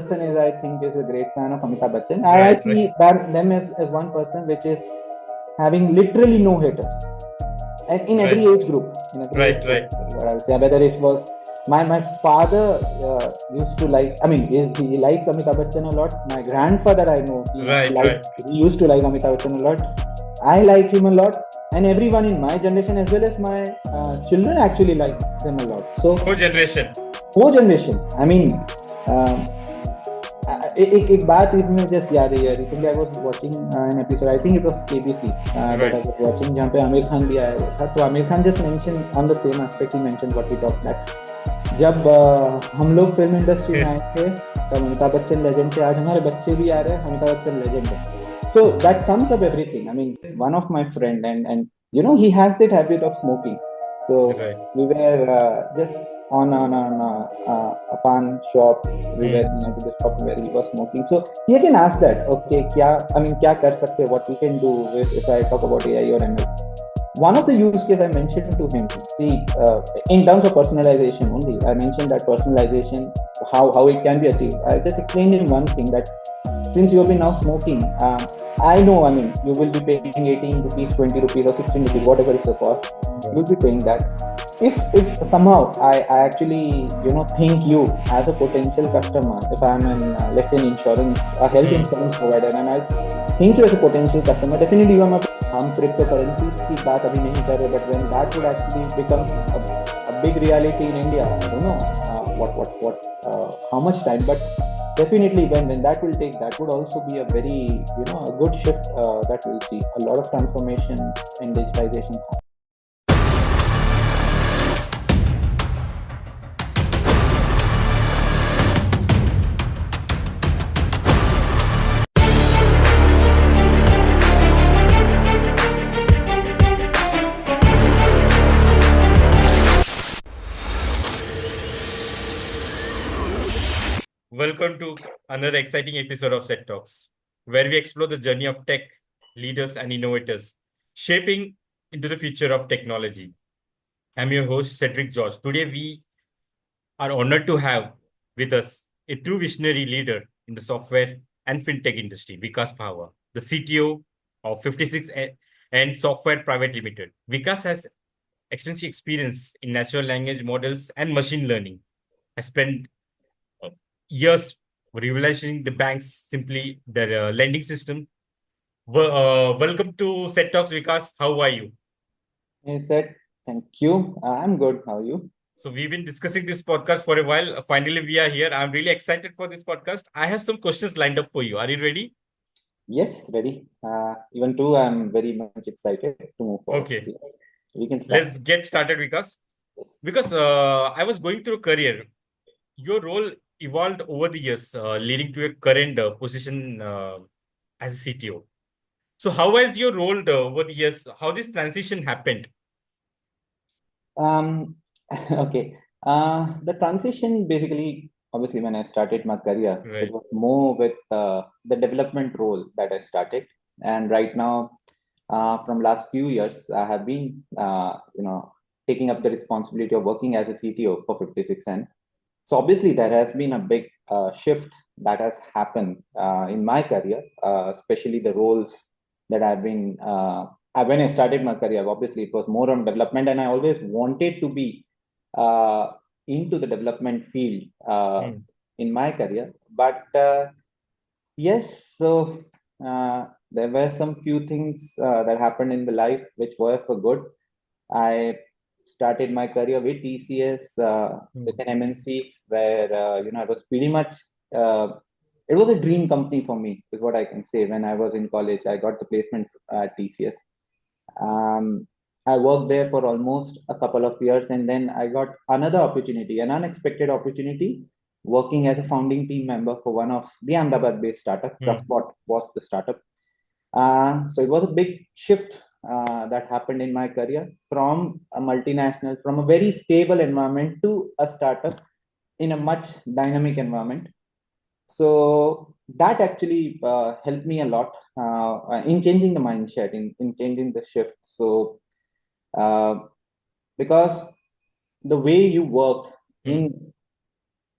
person is, I think, is a great fan of Amitabh Bachchan. I see them as one person which is having literally no haters, and in every age group. I'll say whether it was my father used to like. I mean, he likes Amitabh Bachchan a lot. My grandfather, I know, he used to like Amitabh Bachchan a lot. I like him a lot, and everyone in my generation as well as my children actually like him a lot. So whole generation. I mean. एक बात इसमें just याद है. Recently I was watching an episode, I think it was KBC that I was watching, जहाँ पे आमिर खान भी आया था. तो Aamir Khan just mention on the same aspect, he mention what we talk that जब हम लोग फिल्म इंडस्ट्री में आए थे तब अमिताभ बच्चन लेजेंड थे. आज हमारे बच्चे भी आ रहे हैं, अमिताभ बच्चन लेजेंड है. So that sums up everything. I mean, one of my friend and you know, he has that habit of smoking. So we were just on a pan shop. We were near to the shop where he was smoking. So he again asked that, okay, kya kar sakte, what we can do if I talk about AI or ML. One of the use case I mentioned to him, see, in terms of personalization only, I mentioned that personalization, how it can be achieved. I just explained him one thing, that since you have been now smoking, I know, I mean, you will be paying 18 rupees, 20 rupees or 16 rupees, whatever is the cost, you will be paying that. If somehow I actually, you know, think you as a potential customer, if I am an, let's say, a health insurance provider, and I think you as a potential customer, definitely you are my. हम cryptocurrencies की बात अभी नहीं कर रहे, but when that would actually become a big reality in India, I don't know how much time, but definitely when that will take, that would also be a very, you know, a good shift that we'll see. A lot of transformation in digitization. Welcome to another exciting episode of CED TALKZ, where we explore the journey of tech leaders and innovators shaping into the future of technology. I'm your host, Cedric George. Today, we are honored to have with us a true visionary leader in the software and fintech industry, Vikas Pahwa, the CTO of 56 and Software Pvt Ltd. Vikas has extensive experience in natural language models and machine learning. Has spent years revolutionizing the banks, simply their lending system. Welcome to CED TALKZ, Vikas. How are you? Hey, Seth. Thank you. I'm good. How are you? So we've been discussing this podcast for a while. Finally, we are here. I'm really excited for this podcast. I have some questions lined up for you. Are you ready? Yes, ready. Even too, I'm very much excited to move forward. Okay. Yes. We can start. Let's get started, Vikas. Yes. Because I was going through a career. Your role evolved over the years, leading to a current position as a CTO. So how has your role over the years, how this transition happened? Okay. The transition, basically, obviously, when I started my career, it was more with the development role that I started. And right now, from last few years, I have been, you know, taking up the responsibility of working as a CTO for 56N. So obviously, there has been a big shift that has happened in my career, especially the roles that I've been. When I started my career, obviously it was more on development, and I always wanted to be into the development field in my career. But yes, so there were some few things that happened in the life which were for good. I started my career with TCS, with an MNC, where you know, I was pretty much. It was a dream company for me, is what I can say. When I was in college, I got the placement at TCS. I worked there for almost a couple of years, and then I got another opportunity, an unexpected opportunity, working as a founding team member for one of the Ahmedabad-based startup. Trustbot was the startup. So it was a big shift that happened in my career, from a multinational, from a very stable environment to a startup in a much dynamic environment. So that actually helped me a lot in changing the mindset, in changing the shift. So because the way you worked in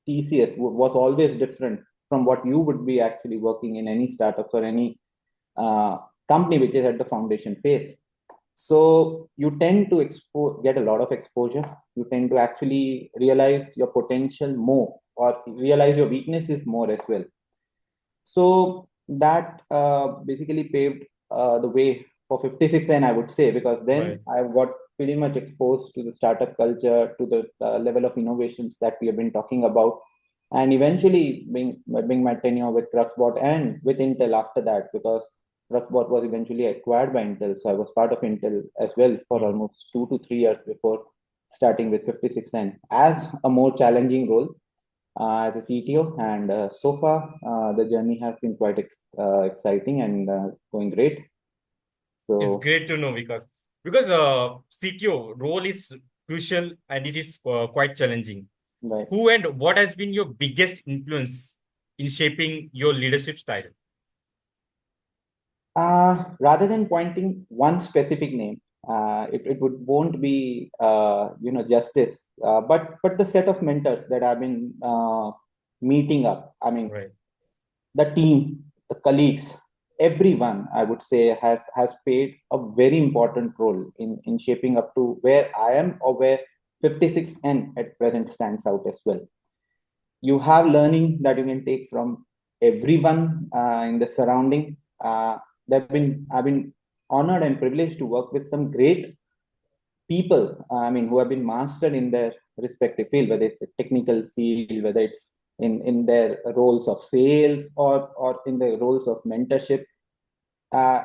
TCS was always different from what you would be actually working in any startups or any company which is at the foundation phase. So you tend to get a lot of exposure. You tend to actually realize your potential more, or realize your weaknesses more as well. So that basically paved the way for 56N, I would say, because then I got pretty much exposed to the startup culture, to the level of innovations that we have been talking about, and eventually being my tenure with Cruxbot and with Intel after that, because Cruxbot was eventually acquired by Intel. So I was part of Intel as well for almost 2 to 3 years before starting with 56N as a more challenging role as a CTO, and so far the journey has been quite exciting and going great. So it's great to know, because CTO role is crucial and it is quite challenging. right. Who and what has been your biggest influence in shaping your leadership style? Rather than pointing one specific name, it won't be justice, but the set of mentors that I've been meeting up. I mean, the team, the colleagues, everyone, I would say, has played a very important role in shaping up to where I am, or where 56N at present stands out as well. You have learning that you can take from everyone in the surrounding. I've been honored and privileged to work with some great people, who have been mastered in their respective field, whether it's a technical field, whether it's in their roles of sales, or in the roles of mentorship.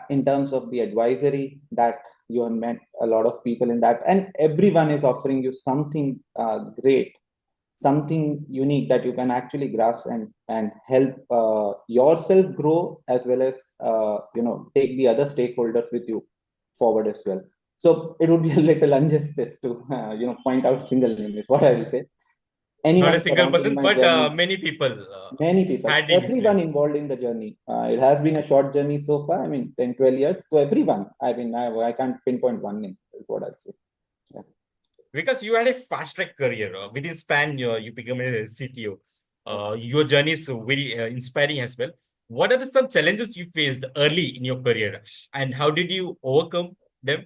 In terms of the advisory, that you have met a lot of people in that, and everyone is offering you something great, something unique that you can actually grasp and help yourself grow, as well as take the other stakeholders with you forward as well. So it would be a little injustice to point out single name, is what I will say. Not a Anyone single surrounding person, my but journey, many people many people, had an everyone influence. involved in the journey. It has been a short journey so far. 10, 12 years. So everyone, I can't pinpoint one name, is what I'll say. Yeah. Because you had a fast track career. Within span, you become a CTO. Your journey is very inspiring as well. What are some challenges you faced early in your career, and how did you overcome them?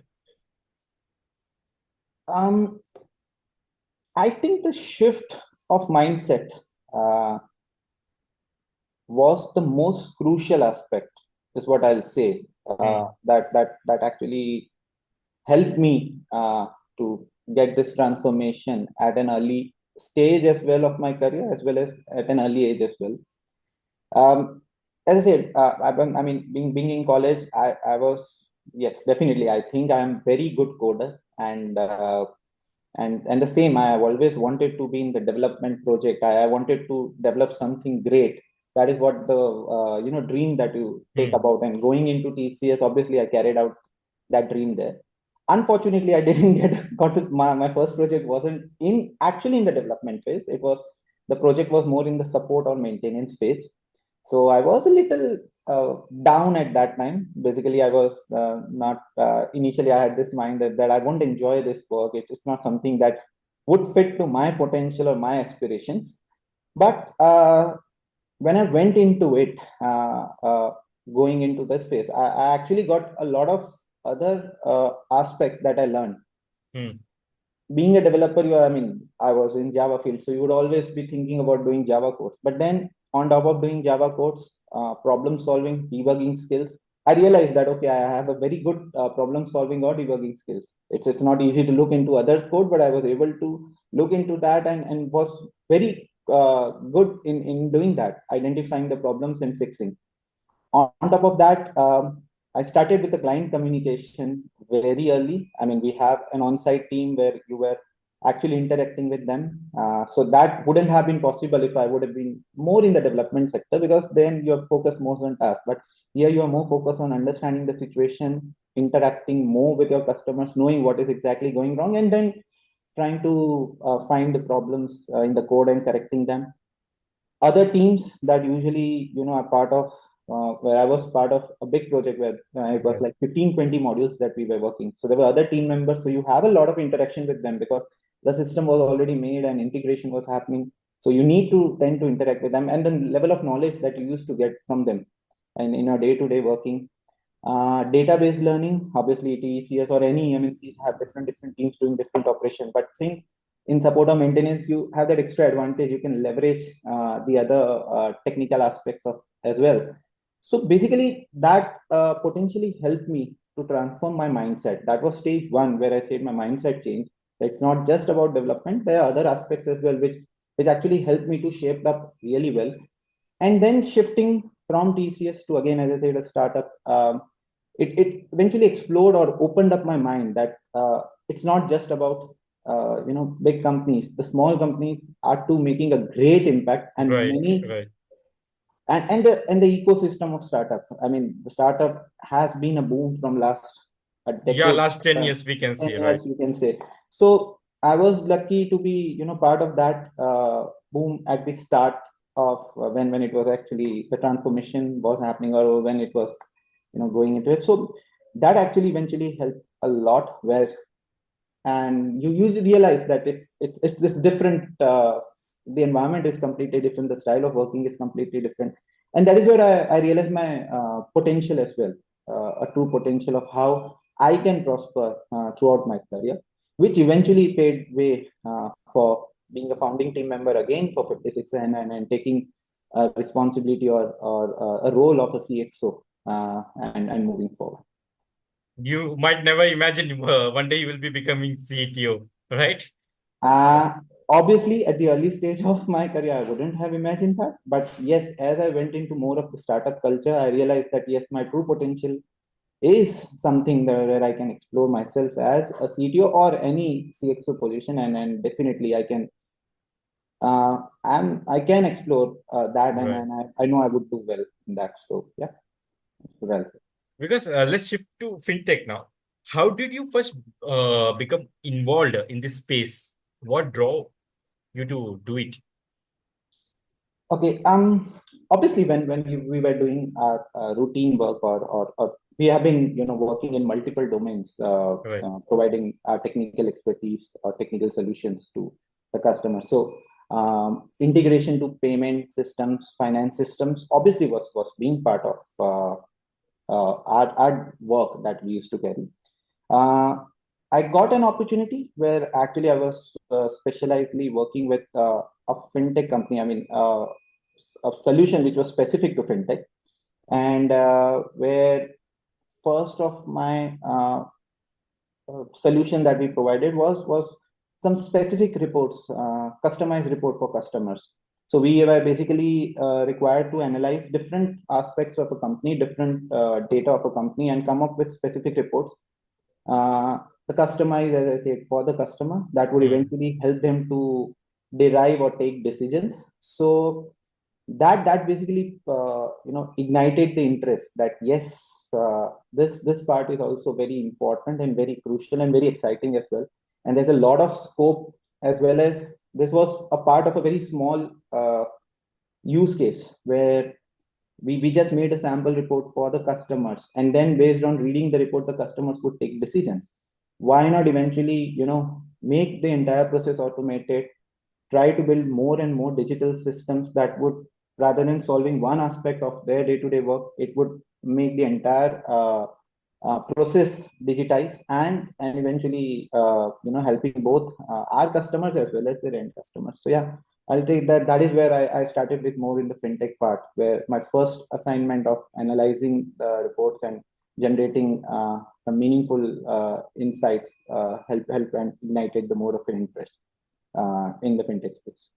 I think the shift of mindset uh, was the most crucial aspect, is what I'll say. That actually helped me to get this transformation at an early stage as well of my career, as well as at an early age as well. As I said, being in college, I was, yes, definitely. I think I am very good coder, and the same. I have always wanted to be in the development project. I wanted to develop something great. That is what the dream that you take about. And going into TCS, obviously, I carried out that dream there. Unfortunately, I didn't got to my first project wasn't actually in the development phase. The project was more in the support or maintenance phase. So I was a little down at that time. Basically, I was not initially. I had this mind that I won't enjoy this work. It's not something that would fit to my potential or my aspirations. But when I went into it, going into this phase, I actually got a lot of other aspects that I learned. Being a developer, I was in Java field, so you would always be thinking about doing Java codes. But then on top of doing Java codes, problem solving, debugging skills, I realized that, okay, I have a very good problem solving or debugging skills. It's not easy to look into others code, but I was able to look into that, and was very good in doing that, identifying the problems and fixing. On top of that, I started with the client communication very early. We have an on-site team where you were actually interacting with them. So that wouldn't have been possible if I would have been more in the development sector, because then you're focused most on task. But here you are more focused on understanding the situation, interacting more with your customers, knowing what is exactly going wrong, and then trying to find the problems in the code and correcting them. Other teams that usually are part of, where I was part of a big project where it was like 15-20 modules that we were working. So there were other team members, so you have a lot of interaction with them, because the system was already made and integration was happening. So you need to tend to interact with them, and the level of knowledge that you used to get from them and in our day-to-day working. Database learning, obviously TCS or any MNCs have different teams doing different operation. But since in support or maintenance, you have that extra advantage, you can leverage the other technical aspects of as well. So basically that potentially helped me to transform my mindset. That was stage one where I said my mindset changed. It's not just about development. There are other aspects as well, which actually helped me to shape up really well. And then shifting from TCS to, again, as I said, a startup, it eventually explored or opened up my mind that it's not just about big companies. The small companies are too making a great impact, and Right, many right. and the ecosystem of startup. I mean, the startup has been a boom from last a Yeah, decade, last 10 years we can 10 see, right? years, you can say. So I was lucky to be, part of that boom at the start of when it was actually the transformation was happening, or when it was, going into it. So that actually eventually helped a lot, where and you realize that it's this different, the environment is completely different, the style of working is completely different, and that is where I realized my potential as well, a true potential of how I can prosper throughout my career, which eventually paid way for being a founding team member again for 56, and taking responsibility, or a role of a CXO, and moving forward. You might never imagine one day you will be becoming CTO, right? Uh, Obviously, at the early stage of my career, I wouldn't have imagined that. But yes, as I went into more of the startup culture, I realized that yes, my true potential is something where I can explore myself as a CTO or any CXO position, and definitely I can explore that, and, Right. I know I would do well in that. So yeah, well said. Because let's shift to fintech now. How did you first become involved in this space? What drove you to do it? Okay. Obviously, when we were doing our routine work, or we have been, working in multiple domains, Right. providing our technical expertise or technical solutions to the customer. So, integration to payment systems, finance systems, obviously was being part of our work that we used to carry. Uh, I got an opportunity where actually I was specializedly working with a fintech company. I mean, a solution which was specific to fintech, and where first of my solution that we provided was some specific reports, customized report for customers. So we were basically required to analyze different aspects of a company, different data of a company, and come up with specific reports, uh, the customize, as I said, for the customer, that would Hmm. eventually help them to derive or take decisions. So that basically ignited the interest that yes, this part is also very important and very crucial and very exciting as well, and there's a lot of scope, as well as this was a part of a very small use case where we just made a sample report for the customers, and then based on reading the report, the customers would take decisions. Why not eventually, make the entire process automated, try to build more and more digital systems that would, rather than solving one aspect of their day-to-day work, it would make the entire process digitized, and eventually helping both our customers as well as their end customers. So yeah, I'll take that. That is where I started with more in the fintech part, where my first assignment of analyzing the reports and generating some meaningful insights help and ignited the more of an interest in the fintech space.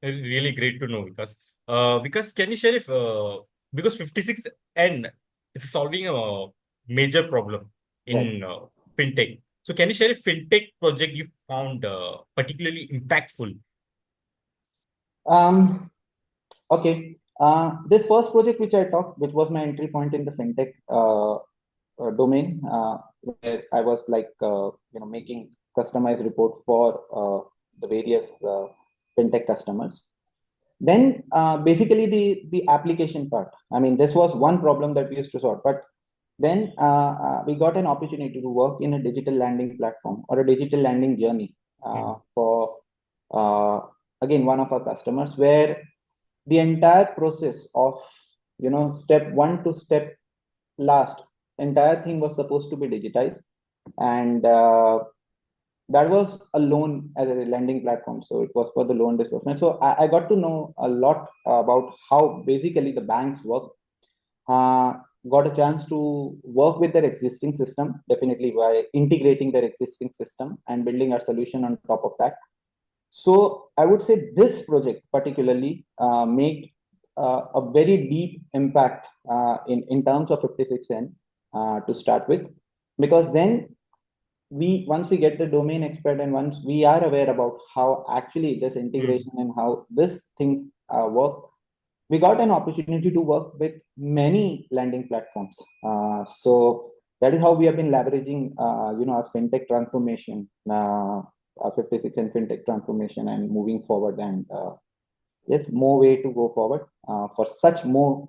Really great to know, Vikas. Vikas, can you share if because 56N is solving a major problem Right. in fintech. So can you share a fintech project you found particularly impactful? Okay. This first project which I talked, which was my entry point in the fintech domain, where I was like, making customized report for the various fintech customers. Then basically the application part. I mean, this was one problem that we used to solve, but then we got an opportunity to work in a digital landing platform or a digital landing journey Mhm. for uh, again, one of our customers, where the entire process of, step one to step last, entire thing was supposed to be digitized. And that was a loan as a lending platform. So it was for the loan disbursement. So I got to know a lot about how basically the banks work. Got a chance to work with their existing system, definitely by integrating their existing system and building a solution on top of that. So I would say this project particularly made a very deep impact in terms of 56N to start with, because then once we get the domain expert and once we are aware about how actually this integration and how this things work, we got an opportunity to work with many lending platforms. So that is how we have been leveraging, our fintech transformation, our 56N fintech transformation, and moving forward. And yes, more way to go forward for such more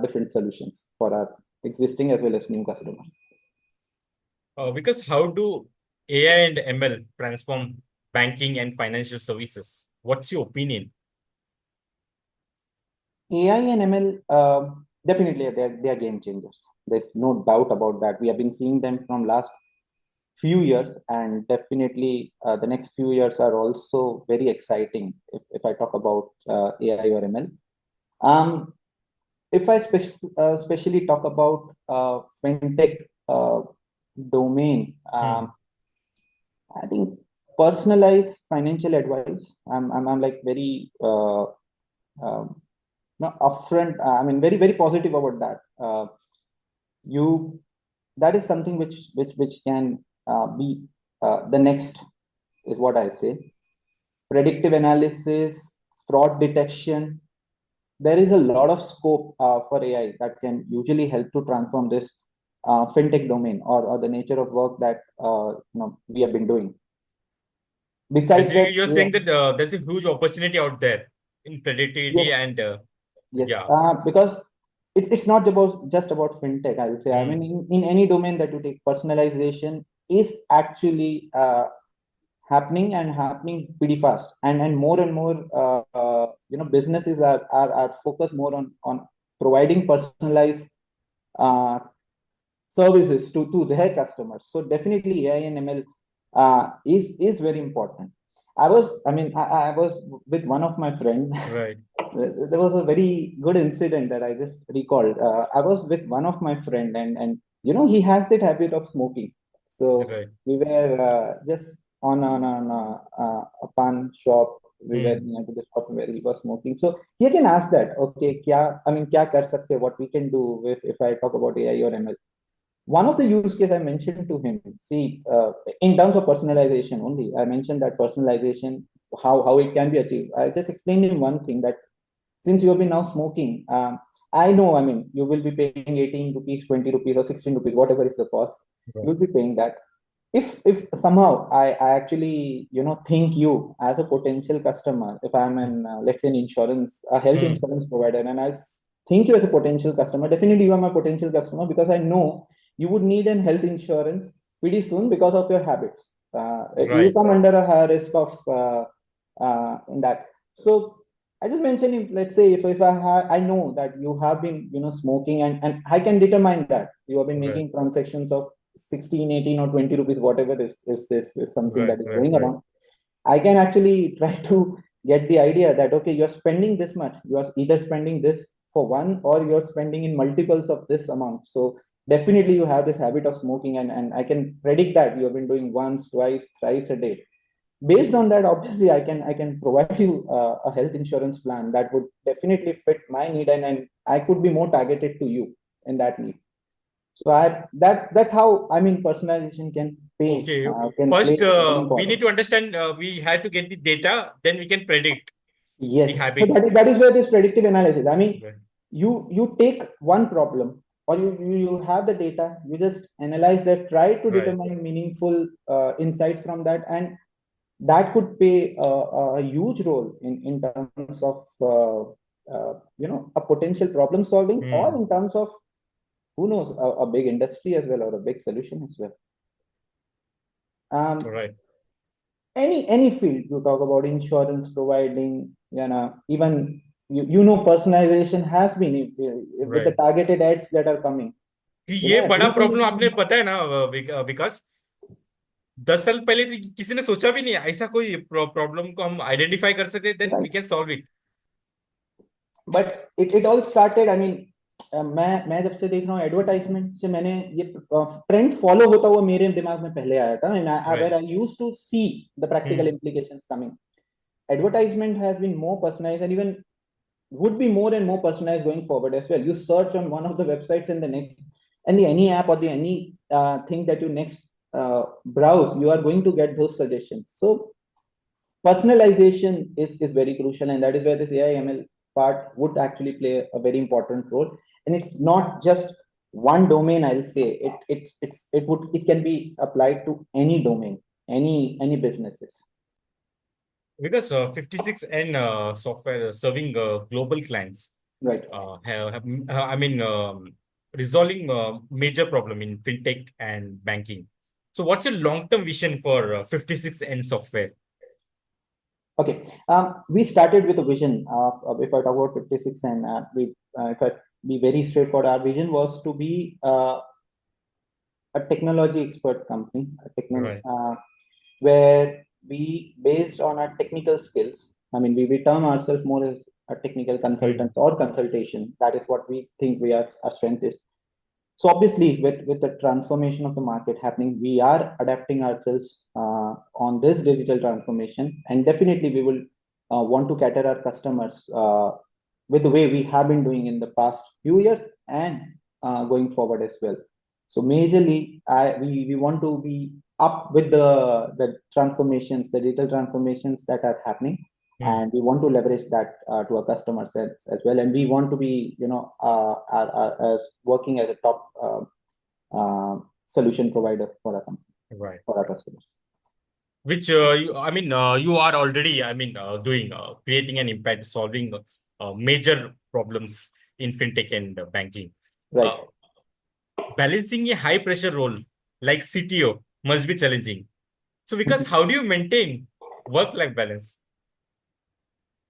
different solutions for our existing as well as new customers. Because how do AI and ML transform banking and financial services? What's your opinion? AI and ML, definitely they are game changers. There's no doubt about that. We have been seeing them from last few years, and definitely the next few years are also very exciting if I talk about AI or ML. If I especially talk about fintech domain, I think personalized financial advice. I'm like very upfront. I mean, very positive about that. That is something which can be the next, is what I say. Predictive analysis, fraud detection. There is a lot of scope for AI that can usually help to transform this fintech domain or the nature of work that we have been doing. Besides basically, that, you're saying that there's a huge opportunity out there in predictivity. yes, And yes, yeah, because it's not just about fintech, I would say. I mean, in any domain that you take, personalization is actually happening and happening pretty fast, and more businesses are focused more on providing personalized uh, services to their customers. So definitely AI and ML is very important. I was with one of my friends. right. There was a very good incident that I just recalled. I was with one of my friend, and he has that habit of smoking. So Right. we were just on a pan shop. We were near to the shop where he was smoking. So he can ask that, okay, kya kar sakte, what we can do if I talk about AI or ML. One of the use case I mentioned to him, see, in terms of personalization only, I mentioned that personalization, how it can be achieved. I just explained him one thing, that since you have been now smoking, I know, I mean, you will be paying 18 rupees, 20 rupees, or 16 rupees, whatever is the cost, Right. you'll be paying that. If somehow I actually, think you as a potential customer, if I'm an, let's say, an insurance, a health insurance provider, and I think you as a potential customer, definitely you are my potential customer, because I know you would need an health insurance pretty soon because of your habits. You Right. come under a higher risk of in that. So I just mentioned, let's say, if I know that you have been, smoking, and I can determine that you have been Right. making transactions of 16, 18, or 20 rupees, whatever is something Right. that is Right. going Right. around. I can actually try to get the idea that, okay, you're spending this much. You are either spending this for one, or you're spending in multiples of this amount. So definitely you have this habit of smoking, and I can predict that you have been doing once, twice, thrice a day. Based on that, obviously I can provide you a health insurance plan that would definitely fit my need, and I could be more targeted to you in that need. So that's how, I mean, personalization can Okay. can play First, a very we need important. to understand we had to get the data, then we can predict the Yes, so habits. that is where this predictive analysis, I mean, Right. you take one problem, or you have the data, you just analyze that, try to Right. determine meaningful insights from that, and that could play a huge role in terms of a potential problem solving, or in terms of, who knows, a big industry as well, or a big solution as well. Right. any field. You talk about insurance providing, even personalization has been with the Right. targeted ads that are coming. ये बड़ा Everything problem आपने is पता है ना विकास, 10 साल पहले तो किसी ने सोचा भी नहीं ऐसा कोई प्रॉब्लम को हम आइडेंटिफाई कर सकते, then we right. Can solve it. But it all started, I mean, मैं जब से देख रहा हूँ एडवर्टाइजमेंट से, मैंने ये ट्रेंड फॉलो होता हुआ मेरे दिमाग में पहले आया था, where right. I used to see the practical implications coming. Advertisement has been more personalized, and even would be more and more personalized going forward as well. You search on one of the websites, and the next, and the any app or the any thing that you next browse, you are going to get those suggestions. So personalization is very crucial, and that is where this AI ML part would actually play a very important role. And it's not just one domain. I'll say it can be applied to any domain, any businesses. Because 56N software serving global clients Right. I mean, resolving major problem in fintech and banking. So what's your long-term vision for 56N software? Okay. We started with a vision of, if I talk about 56, and if I be very straightforward, our vision was to be a technology expert company, Right. where we, based on our technical skills, I mean, we term ourselves more as a technical consultants or consultation. That is what we think our strength is. So obviously, with the transformation of the market happening, we are adapting ourselves on this digital transformation, and definitely we will want to cater our customers with the way we have been doing in the past few years, and going forward as well. So majorly, we want to be up with the transformations, the digital transformations that are happening, and we want to leverage that to our customers as well. And we want to be, as working as a top solution provider for our company, Right. for our customers. Which you are already, doing, creating an impact, solving major problems in fintech and banking. Right. Uh, Balancing a high pressure role like CTO must be challenging. So, because how do you maintain work-life balance?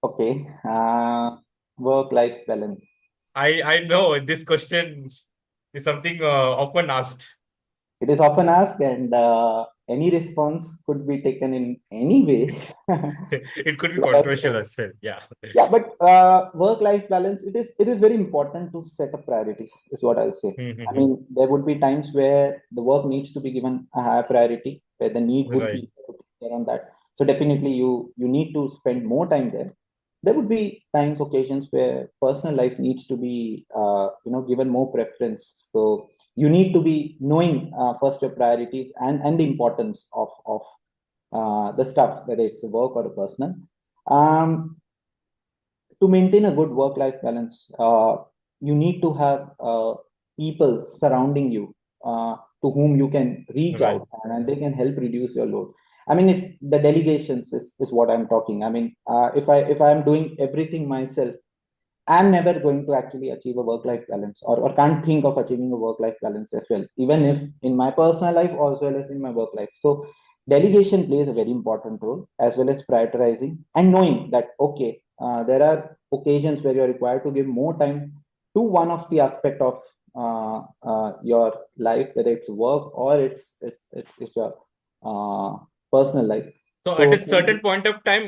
Okay. Work-life balance. I know this question is something often asked. It is often asked, and any response could be taken in any way. It could be But, controversial as well. Yeah. yeah, but work-life balance, it is very important to set up priorities, is what I'll say. I mean, there would be times where the work needs to be given a higher priority, where the need would Right. be there on that. So definitely you need to spend more time there. There would be times, occasions where personal life needs to be given more preference. So you need to be knowing first your priorities, and the importance of the stuff, whether it's a work or a personal. Um, to maintain a good work-life balance, you need to have people surrounding you, to whom you can reach Right. out, and they can help reduce your load. I mean, it's the delegations is what I'm talking. I mean, if I'm doing everything myself, I'm never going to actually achieve a work-life balance, or can't think of achieving a work-life balance as well, even if in my personal life as well as in my work life. So delegation plays a very important role, as well as prioritizing and knowing that, okay, there are occasions where you're required to give more time to one of the aspect of your life, whether it's work or it's your uh, personal life. So at So a certain point of time,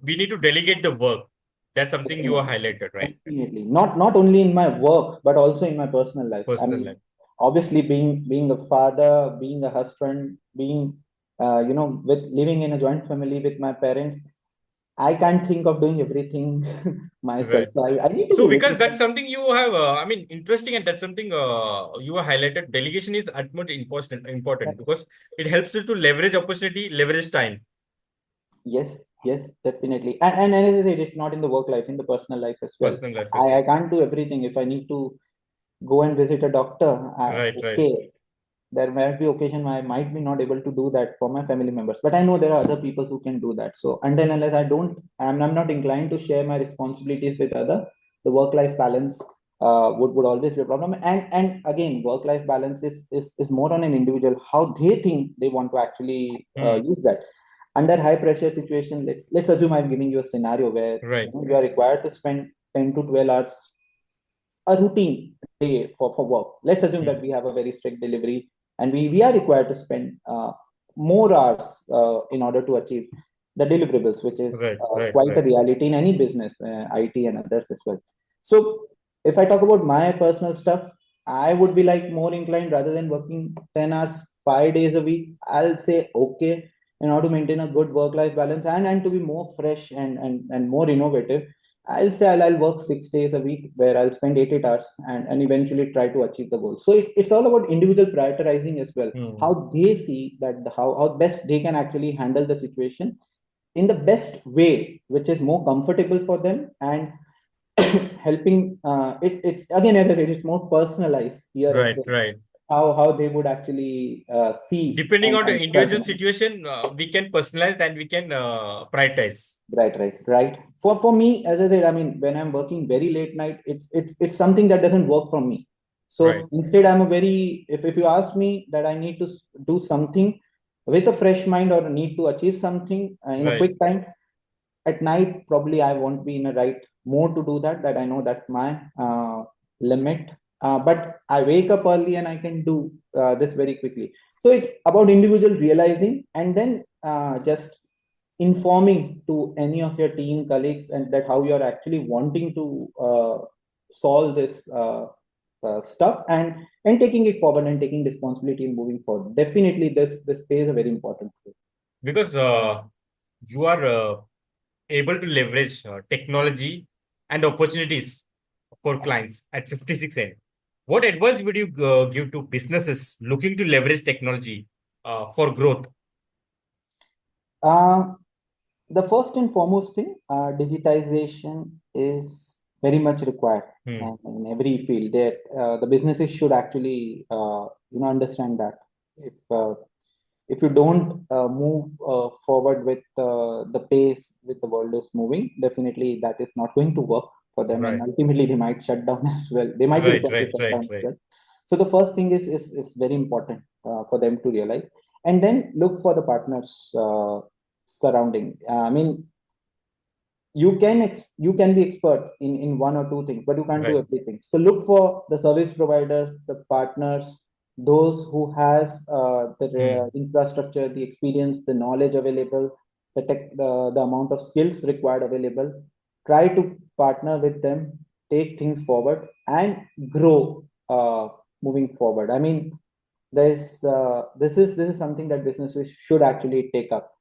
we need to delegate the work. That's something you are definitely, highlighted, right? definitely. Not only in my work, but also in my personal life. I Personal mean, life. obviously, being a father, being a husband, being with living in a joint family with my parents, I can't think of doing everything myself. Right. So I need to So be because little. that's something you have, interesting, and that's something you have highlighted. Delegation is utmost important because it helps you to leverage opportunity, leverage time. Yes, yes, definitely. And as I said, it's not in the work life, in the personal life as well. Personal life as I well. can't do everything. If I need to go and visit a doctor, Right, right. okay, there might be occasion where I might be not able to do that for my family members, but I know there are other people who can do that. So until unless I'm not inclined to share my responsibilities with other, the work-life balance would always be a problem. And again, work life balance is more on an individual, how they think they want to actually use that. Under high pressure situation, let's assume I'm giving you a scenario where Right. you are required to spend 10 to 12 hours a routine day for work. Let's assume that we have a very strict delivery and we are required to spend more hours in order to achieve the deliverables, which is Right. quite a Right. reality in any business, IT and others as well. So if I talk about my personal stuff, I would be like more inclined, rather than working 10 hours 5 days a week, I'll say okay, in order to maintain a good work-life balance and to be more fresh and more innovative, I'll say I'll work 6 days a week where I'll spend 8 hours and eventually try to achieve the goal. So it's all about individual prioritizing as well. How they see that how best they can actually handle the situation in the best way, which is more comfortable for them, and helping it's again, as I said, it's more personalized here as Right. well. Right. How they would actually see Depending on the and try to individual situation, we can personalize and we can prioritize. right. For me, as I said, I mean, when I'm working very late night, it's something that doesn't work for me. Right. So instead, I'm a very, if you ask me that I need to do something with a fresh mind or need to achieve something in a Right. quick time, at night probably I won't be in a right mode to do that. That I know that's my limit. But I wake up early and I can do this very quickly. So it's about individual realizing and then just informing to any of your team colleagues and that how you're actually wanting to solve this stuff and taking it forward and taking responsibility and moving forward. Definitely, this plays a very important role. Because you are able to leverage technology and opportunities for clients at 56N. What advice would you give to businesses looking to leverage technology for growth? Uh, the first and foremost thing, digitization is very much required in every field. That the businesses should actually understand that if you don't move forward with the pace with the world is moving, definitely that is not going to work for them, and Right. ultimately they might shut down as well. They might be Right. forced to Right. shut Right. down as Right. well. So the first thing is very important for them to realize, and then look for the partners surrounding. I mean, you can be expert in one or two things, but you can't do Right. everything. So look for the service providers, the partners, those who has the infrastructure, the experience, the knowledge available, the amount of skills required available. Try to partner with them, take things forward and grow moving forward. I mean, this is something that businesses should actually take up.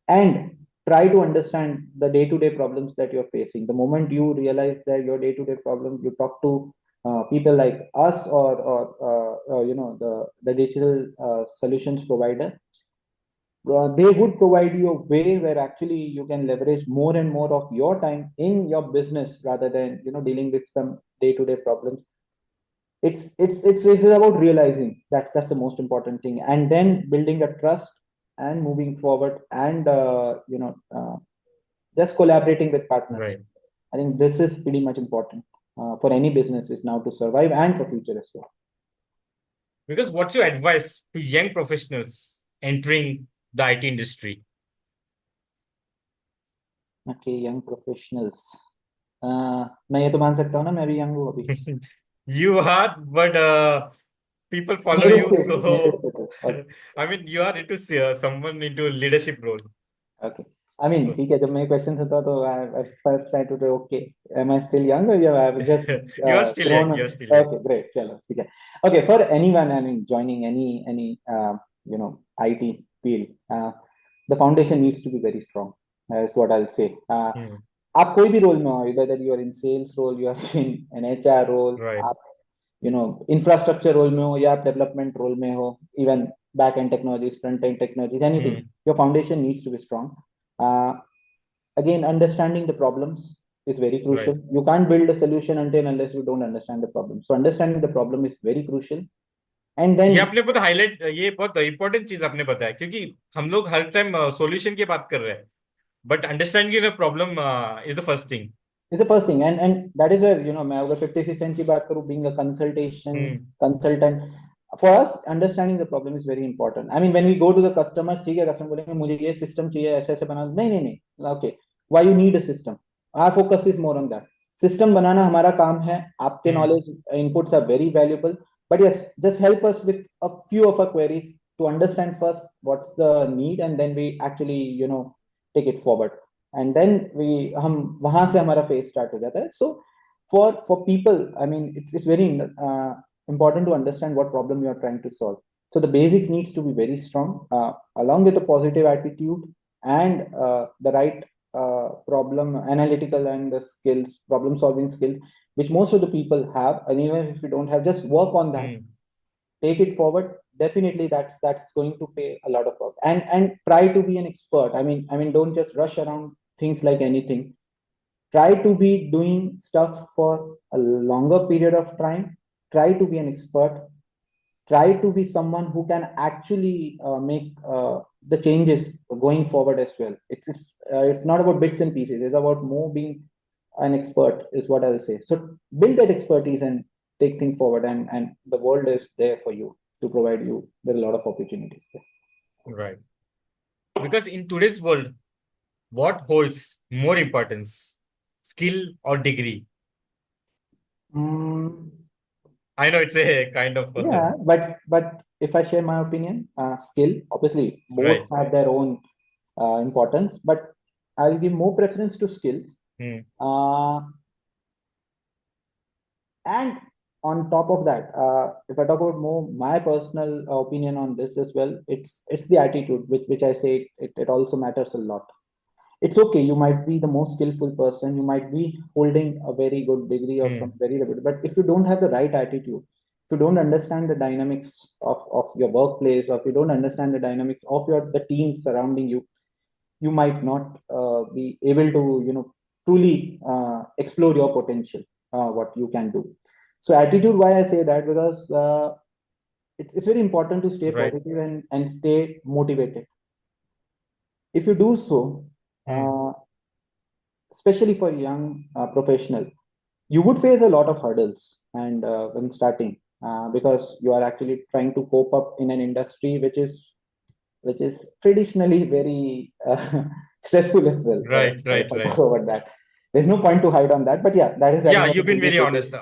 And try to understand the day-to-day problems that you're facing. The moment you realize that your day-to-day problem, you talk to people like us or the digital solutions provider. They would provide you a way where actually you can leverage more and more of your time in your business rather than dealing with some day-to-day problems. It's about realizing that's the most important thing, and then building a trust and moving forward and just collaborating with partners. Right. I think this is pretty much important for any businesses now to survive and for future as well. Because what's your advice to young professionals entering the IT industry? Okay, young professionals. मैं ये तो मान सकता हूँ ना, मैं भी young हूँ अभी. You are, but people follow मेरे you, से मेरे so से तो okay. I mean, you are into someone into leadership role. Okay. I mean, ठीक है, जब मैं क्वेश्चन था तो I first tried to say, okay, am I still young or I've just You are still young. grown? You are still young. Okay, great, चलो ठीक है. Okay, for anyone, I mean, joining any IT field, the foundation needs to be very strong. Is what I'll say. आप कोई भी role में हो, whether you are in sales role, you are in an HR role, Right. आप infrastructure role में हो या आप development role में हो, even back end technologies, front end technologies, anything, your foundation needs to be strong. Again, understanding the problems is very crucial. Right. You can't build a solution unless you don't understand the problem. So understanding the problem is very crucial. And then ये आपने बहुत highlight, ये बहुत important चीज आपने बताया, क्योंकि हम लोग हर टाइम सॉल्यूशन की बात कर रहे हैं, but understanding the problem is the first thing. It's the first thing, and that is where, मैं अगर 50 cent की बात करूँ, being a consultant, for us understanding the problem is very important. I mean, when we go to the customers, ठीक है, customer बोलेंगे मुझे ये system चाहिए, ऐसे ऐसे बना, नहीं, okay, why you need a system? Our focus is more on that. System बनाना हमारा काम है, आपके knowledge inputs are very valuable, but yes, just help us with a few of our queries to understand first what's the need, and then we actually take it forward. And then हम वहां से हमारा phase start हो जाता है. So for people, I mean, it's very important to understand what problem you are trying to solve. So the basics needs to be very strong, along with a positive attitude and the right problem analytical and the skills, problem solving skills, which most of the people have. And even if you don't have, just work on that, take it forward. Definitely that's going to pay a lot of work, and try to be an expert. I mean, don't just rush around things like anything. Try to be doing stuff for a longer period of time. Try to be an expert. Try to be someone who can actually make the changes going forward as well. It's not about bits and pieces. It's about more being an expert, is what I'll say. So build that expertise and take things forward, and the world is there for you to provide you with a lot of opportunities there. Right. Because in today's world, what holds more importance, skill or degree? I know it's a kind of Yeah, but if I share my opinion, skill, obviously both right. have their own importance, but I'll give more preference to skills. And on top of that, if I talk about more my personal opinion on this as well, it's the attitude, which I say it also matters a lot. It's okay, you might be the most skillful person, you might be holding a very good degree or from very good, but if you don't have the right attitude, if you don't understand the dynamics of your workplace, or if you don't understand the dynamics of the team surrounding you, you might not be able to truly explore your potential, what you can do. So attitude, why I say that, because it's very important to stay positive and stay motivated. If you do so, especially for young professional, you would face a lot of hurdles and when starting, because you are actually trying to cope up in an industry which is traditionally very stressful as well. Right. Talk about that. There's no point to hide on that, but yeah, that is. Yeah, you've been very honest.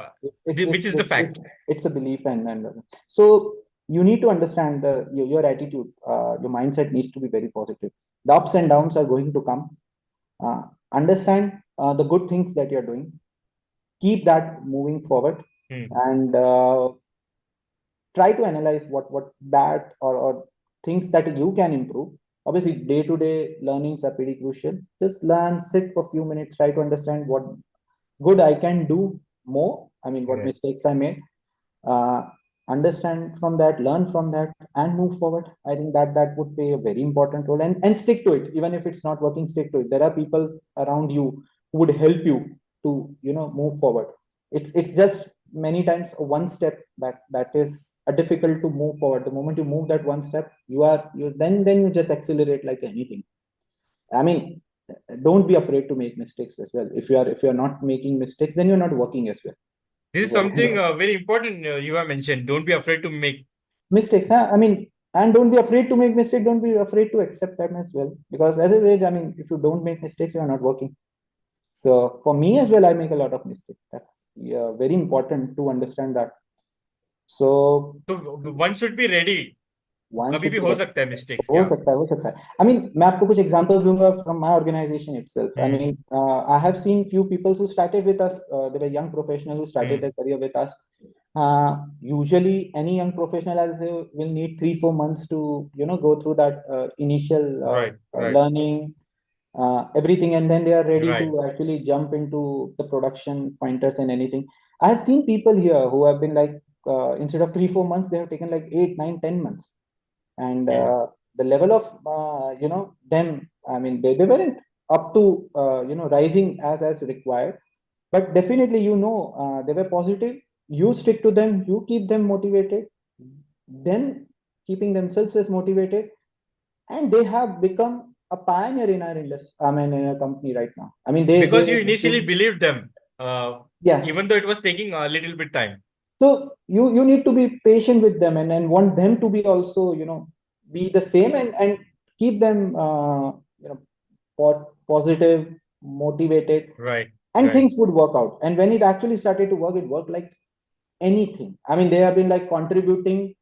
Which is the fact. It's a belief, and so you need to understand your attitude. Your mindset needs to be very positive. The ups and downs are going to come. Understand the good things that you're doing. Keep that moving forward, and try to analyze what bad or things that you can improve. Obviously, day-to-day learnings are pretty crucial. Just learn, sit for a few minutes, try to understand what good I can do more. I mean, what mistakes I made. Understand from that, learn from that, and move forward. I think that would play a very important role, and stick to it. Even if it's not working, stick to it. There are people around you who would help you to move forward. It's just many times one step that is difficult to move forward. The moment you move that one step, then you just accelerate like anything. I mean, don't be afraid to make mistakes as well. If you're not making mistakes, then you're not working as well. This is something very important you have mentioned. Don't be afraid to make mistakes. I mean, and don't be afraid to make mistakes. Don't be afraid to accept them as well. Because as I said, I mean, if you don't make mistakes, you are not working. So for me as well, I make a lot of mistakes. That's very important to understand that. So one should be ready. कभी भी हो सकता है mistake. हो सकता है. I mean, मैं आपको कुछ examples दूंगा from my organization itself. I mean, I have seen few people who started with us. They were young professionals who started their career with us. Usually, any young professional, I'll say, will need 3-4 months to go through that initial learning, everything, and then they are ready to actually jump into the production pointers and anything. I have seen people here who have been like, instead of 3-4 months, they have taken like 8, 9, 10 months. And the level of them, I mean, they weren't up to rising as required, but definitely they were positive. You stick to them, you keep them motivated, then keeping themselves as motivated, and they have become a pioneer in our industry. I mean, in a company right now. I mean, because they you initially believed them, yeah. even though it was taking a little bit time. So you need to be patient with them and want them to be also, be the same and keep them, positive, motivated, Right, and right, things would work out. And when it actually started to work, it worked like anything. I mean, they have been like contributing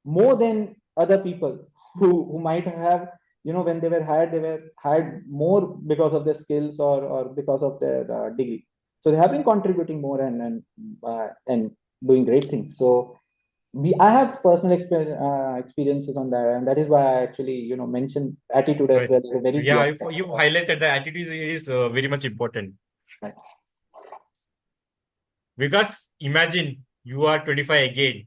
more than other people who might have, when they were hired more because of their skills or because of their degree. So they have been contributing more and doing great things. So I have personal experiences on that, and that is why I actually mentioned attitude as right. well as a very key Yeah, if aspect you of highlighted the attitude is very much important. that. Because imagine you are 25 again.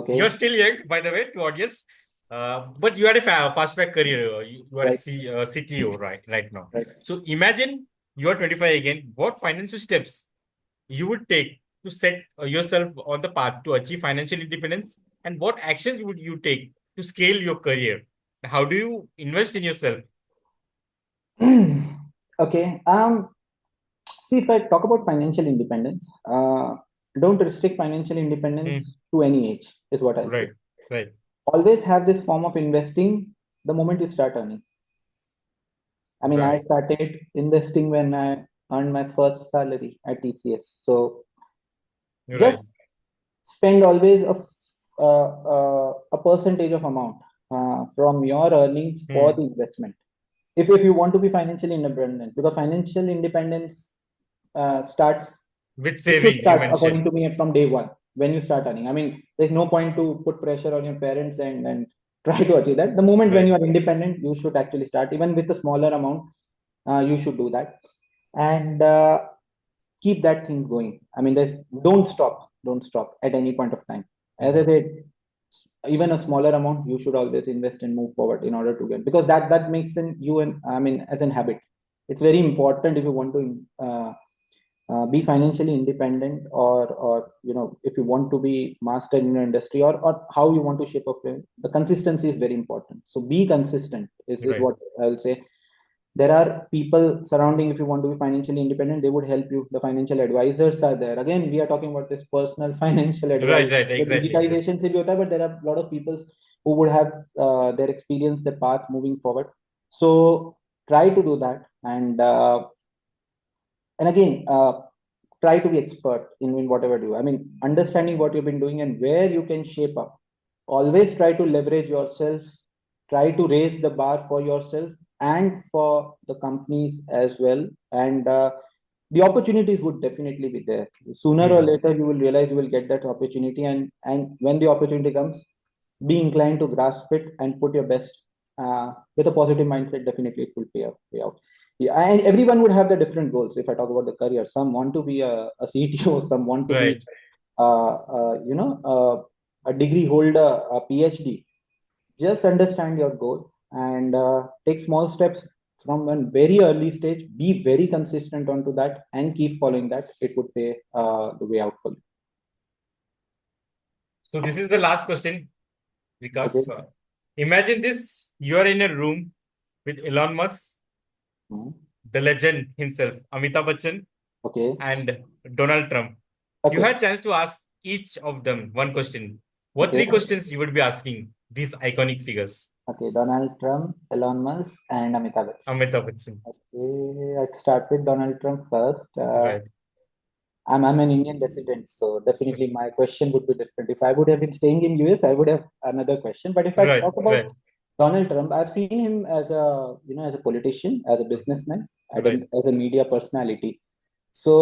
You're Okay, still young, by the way, to audience. But you had a fast track career. You are a right, CTO right now. right. So imagine you are 25 again. What financial steps you would take to set yourself on the path to achieve financial independence, and what actions would you take to scale your career? How do you invest in yourself? Okay. See, if I talk about financial independence, don't restrict financial Hmm. independence to any age, is what I'll say. Right, right, Always have this form of investing the moment you start earning. I mean, I right, started investing when I earned my first salary at TCS. So right. just spend always a percentage of amount from your earnings for Hmm. the investment. If you want to be financially independent, because financial independence starts With it should saving, you start, according mentioned. to me, from day one when you start earning. I mean, there's no point to put pressure on your parents and try to achieve that. The moment when Right, you are independent, you should actually start, even with a smaller amount. You should do that and keep that thing going. I mean, there's don't stop at any point of time. As I mhm, said, even a smaller amount, you should always invest and move forward in order to get, because that makes in you and I mean as an habit. It's very important if you want to be financially independent or if you want to be master in your industry or how you want to shape up the consistency is very important. So be consistent is right. what I'll say. There are people surrounding, if you want to be financially independent, they would help you. The financial advisors are there. Again, we are talking about this personal financial Right, advice. right, The exactly, exactly. digitization se bhi hota hai, but there are a lot of people who would have their experience, their path moving forward. So try to do that and again try to be expert in whatever you do. I mean, understanding what you've been doing and where you can shape up. Always try to leverage yourself, try to raise the bar for yourself and for the companies as well. And the opportunities would definitely be there. Sooner or Hmm. later, you will realize you will get that opportunity. And when the opportunity comes, be inclined to grasp it and put your best with a positive mindset. Definitely, it will pay out. Yeah, and everyone would have the different goals. If I talk about the career, some want to be a CTO, some want to be Right. a degree holder, a PhD. Just understand your goal and take small steps from a very early stage. Be very consistent onto that and keep following that. It would pay the way out for you. So this is the last question, Okay. Vikas. Imagine this: you are in a room with Elon Musk, Mhm. the legend himself, Amitabh Bachchan, Okay. and Donald Trump. You Okay. had chance to ask each of them one question. What Okay. three questions you would be asking these iconic figures? Okay. Donald Trump, Elon Musk, and Amitabh Bachchan. Amitabh Bachchan. Okay. I'd start with Donald Trump first. Right. I'm an Indian resident, so definitely my question would be different. If I would have been staying in US, I would have another question. But if I Right. talk about Right. Donald Trump, I've seen him as a as a politician, as a businessman, Right. as a media personality. So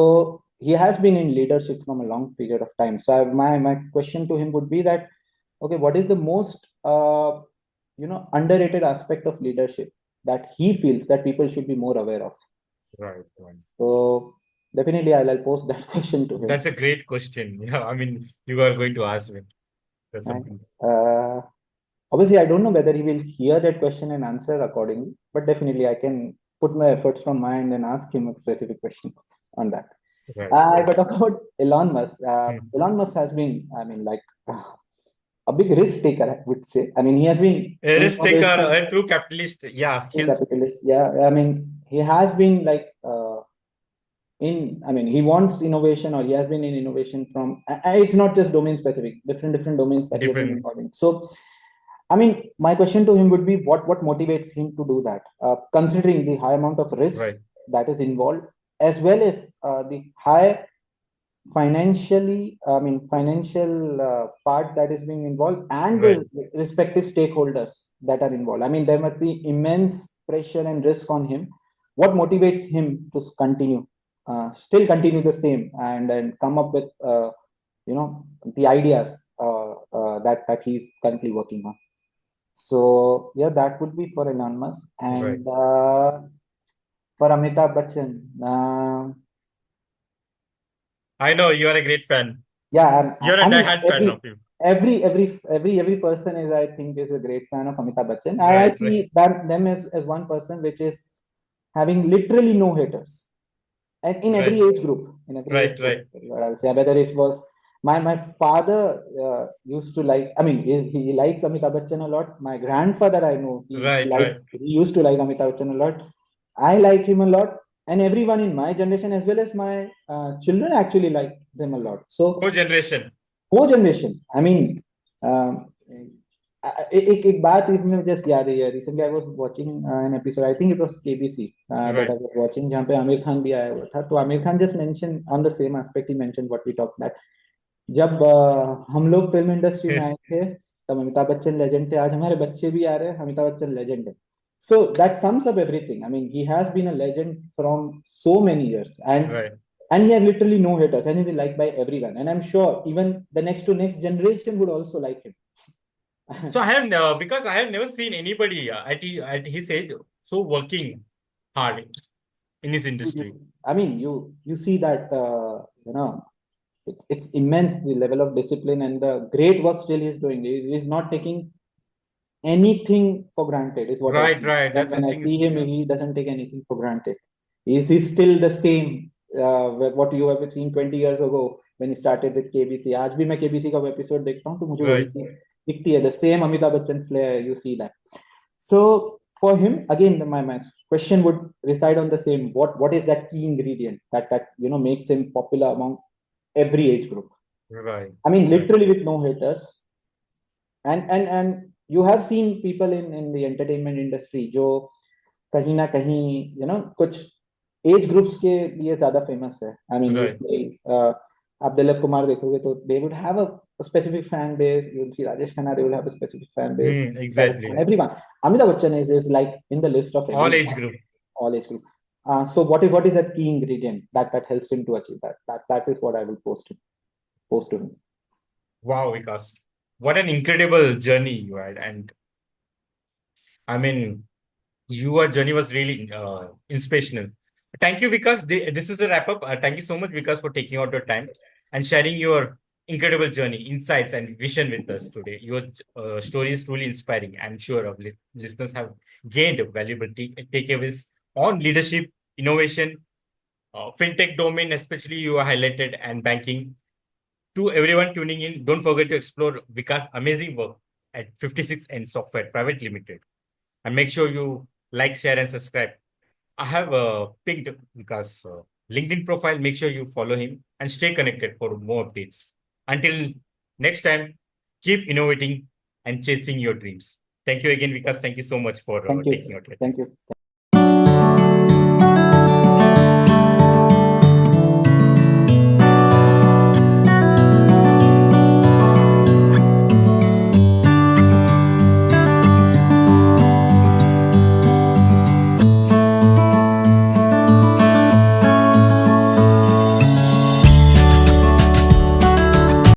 he has been in leadership from a long period of time. So my question to him would be that, okay, what is the most underrated aspect of leadership that he feels that people should be more aware of? Right. Right. So definitely I'll pose that question to him. That's a great question. Yeah. I mean, you are going to ask me. That's And something. obviously, I don't know whether he will hear that question and answer accordingly, but definitely I can put my efforts from mind and ask him a specific question on that. Right. If I talk about Elon Musk, Hmm. Elon Musk has been, I mean, like a big risk taker, I would say. I mean, he has been A in risk taker, innovation, a true capitalist. Yeah, true he's capitalist. Yeah, I mean, he has been like I mean, he wants innovation, or he has been in innovation from. It's not just domain specific, different domains that he has been different. involved in. So, I mean, my question to him would be, what motivates him to do that, considering the high amount of risk Right, that is involved, as well as the high financial part that is being involved, and right. the respective stakeholders that are involved. I mean, there must be immense pressure and risk on him. What motivates him to still continue the same, and come up with the ideas that he's currently working on? So yeah, that would be for Elon Musk. Right. And for Amitabh Bachchan, I know you are a great fan. yeah, You're a I mean, diehard fan of him. every person is, I think, is a great fan of Amitabh Bachchan. I Right, right, see them as one person which is having literally no haters, and in every right, age group, right, right, what I'll say, whether it was my father used to like, I mean, he likes Amitabh Bachchan a lot. My grandfather, I know, right, right, he used to like Amitabh Bachchan a lot. I like him a lot, and everyone in my generation, as well as my children, actually like them a lot. So co-generation. co-generation, I mean, एक बात इसमें just याद है, recently I was watching an episode, I think it was KBC, that Right. I was watching, जहाँ पे आमिर खान भी आया हुआ था. तो Aamir Khan just mentioned on the same aspect, he mentioned what we talked, that जब हम लोग फिल्म इंडस्ट्री में आए थे, तब अमिताभ बच्चन लेजेंड थे. आज हमारे बच्चे भी आ रहे हैं, अमिताभ बच्चन लेजेंड है. So that sums up everything. I mean, he has been a legend from so many years, Right. and he has literally no haters, and he is liked by everyone. And I'm sure even the next generation would also like him. So I have because I have never seen anybody at his age so working hard in his industry. I mean, you see that it's immense, the level of discipline and the great work still he's doing. He's not taking anything for granted, is what I Right, see. right. That's When I something. see him, he doesn't take anything for granted. He's still the same, what you have seen 20 years ago when he started with KBC. आज भी मैं KBC का episode देखता हूँ तो मुझे वही Right. चीज दिखती है. The same Amitabh Bachchan flair, you see that. So for him, again, my question would reside on the same. What is that key ingredient that makes him popular among every age group? Right. I mean, Right. literally with no haters. And you have seen people in the entertainment industry जो कहीं ना कहीं कुछ age groups के लिए ज्यादा famous है. I mean, Right. आप दिलीप कुमार देखोगे तो they would have a specific fan base. You'll see Rajesh Khanna, they will have a specific fan base. Exactly. Everyone. Amitabh Bachchan is like in the list of All age everyone, group. all age group. So what is that key ingredient that helps him to achieve that? That is what I will post to him. Wow, Vikas. What an incredible journey you had. And I mean, your journey was really inspirational. Thank you, Vikas. This is a wrap up. Thank you so much, Vikas, for taking out your time and sharing your incredible journey, insights, and vision with us today. Your story is truly inspiring. I'm sure our listeners have gained valuable takeaways on leadership, innovation, fintech domain, especially you highlighted, and banking. To everyone tuning in, don't forget to explore Vikas' amazing work at 56 and Software Private Limited. And make sure you like, share, and subscribe. I have picked Vikas' LinkedIn profile. Make sure you follow him and stay connected for more updates. Until next time, keep innovating and chasing your dreams. Thank you again, Vikas. Thank you so much for Thank you. taking out your time. Thank you.